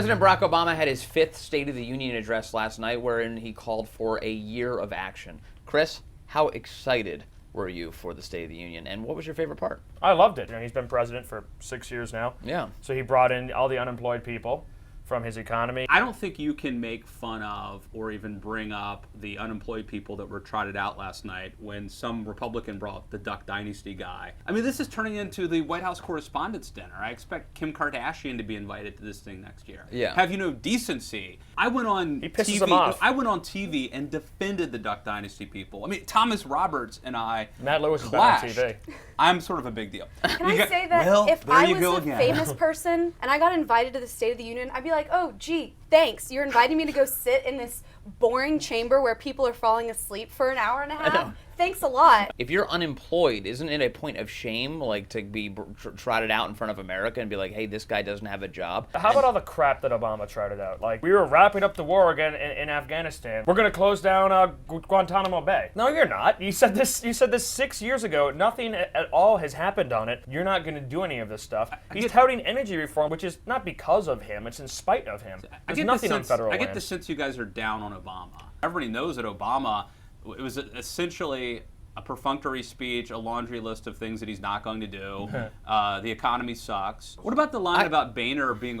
President Barack Obama had his 5th State of the Union address last night, wherein he called for a year of action. Chris, how excited were you for the State of the Union, and what was your favorite part? I loved it. He's been president for 6 years now. Yeah. So he brought in all the unemployed people from his economy. I don't think you can make fun of or even bring up the unemployed people that were trotted out last night when some Republican brought the Duck Dynasty guy. I mean, this is turning into the White House Correspondents' Dinner. I expect Kim Kardashian to be invited to this thing next year. Yeah. Have you no decency? I went on He pisses TV. them off. I went on TV and defended the Duck Dynasty people. I mean, Thomas Roberts and I Matt Lewis has been on clashed. TV. I'm sort of a big deal. Can I say that well, if there I you was go a again. famous person and I got invited to the State of the Union, I'd be like, oh, gee, thanks. You're inviting me to go sit in this boring chamber where people are falling asleep for an hour and a half? Thanks a lot. If you're unemployed, isn't it a point of shame, like, to be trotted out in front of America and be like, hey, this guy doesn't have a job? How about all the crap that Obama trotted out? Like, we were wrapping up the war again in Afghanistan. We're going to close down Guantanamo Bay. No, you're not. You said this 6 years ago. Nothing at all has happened on it. You're not going to do any of this stuff. He's touting energy reform, which is not because of him. It's in spite of him. There's nothing on federal land. I get the sense you guys are down on Obama. Everybody knows that Obama, it was essentially a perfunctory speech, a laundry list of things that he's not going to do. The economy sucks. What about the line about Boehner being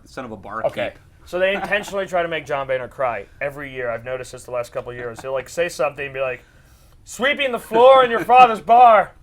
son of a barkeep? Okay. So they intentionally try to make John Boehner cry every year. I've noticed this the last couple of years. He'll like say something and be like, sweeping the floor in your father's bar.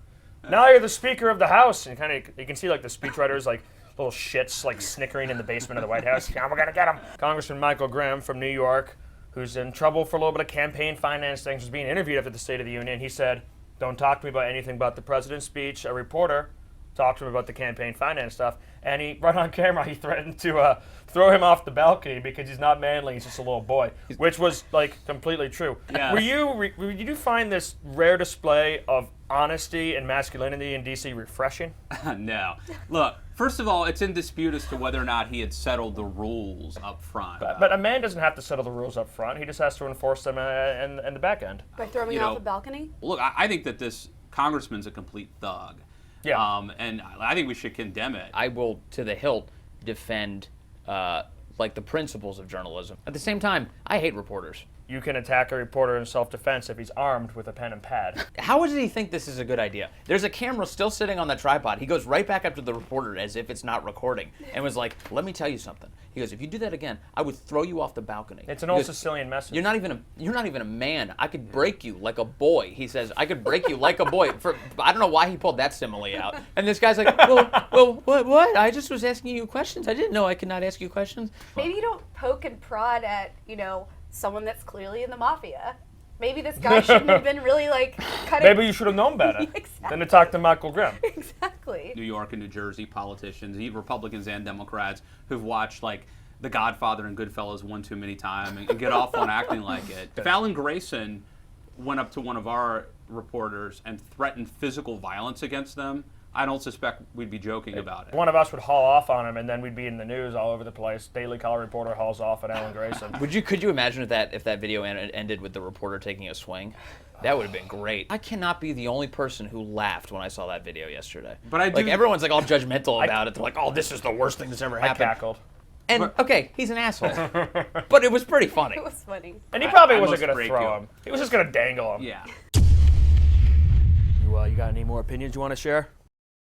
Now you're the Speaker of the House. And you can see like the speechwriters like little shits like snickering in the basement of the White House. Yeah, we're going to get him. Congressman Michael Grimm from New York, who's in trouble for a little bit of campaign finance things, was being interviewed after the State of the Union. He said, don't talk to me about anything about the president's speech. A reporter talked to him about the campaign finance stuff. And he, right on camera, he threatened to throw him off the balcony because he's not manly, he's just a little boy, which was like completely true. Yes. Did you find this rare display of honesty and masculinity in D.C. refreshing? No. Look, first of all, it's in dispute as to whether or not he had settled the rules up front. But a man doesn't have to settle the rules up front. He just has to enforce them in the back end. By throwing me off a balcony? Look, I think that this congressman's a complete thug. Yeah. And I think we should condemn it. I will, to the hilt, defend like the principles of journalism. At the same time, I hate reporters. You can attack a reporter in self-defense if he's armed with a pen and pad. How does he think this is a good idea? There's a camera still sitting on the tripod. He goes right back up to the reporter as if it's not recording and was like, let me tell you something. He goes, if you do that again, I would throw you off the balcony. It's an old Sicilian message. You're not even a man. I could break you like a boy. He says, I could break you like a boy. I don't know why he pulled that simile out. And this guy's like, well, what? I just was asking you questions. I didn't know I could not ask you questions. Maybe you don't poke and prod at, someone that's clearly in the mafia. Maybe this guy shouldn't have been really like cutting. Maybe you should have known better than to talk to Michael Grimm. Exactly. New York and New Jersey politicians, Republicans and Democrats, who've watched like The Godfather and Goodfellas one too many times and get off on acting like it. Fallon Grayson went up to one of our reporters and threatened physical violence against them. I don't suspect we'd be joking about it. One of us would haul off on him, and then we'd be in the news all over the place. Daily Caller reporter hauls off at Alan Grayson. Could you imagine if that video ended with the reporter taking a swing? That would have been great. I cannot be the only person who laughed when I saw that video yesterday. But I do. Like, everyone's like all judgmental about it. They're like, oh, this is the worst thing that's ever happened. I cackled. And okay, he's an asshole, but it was pretty funny. It was funny. And he probably I wasn't must going to break throw you. him. He was just going to dangle him. Yeah. You got any more opinions you want to share?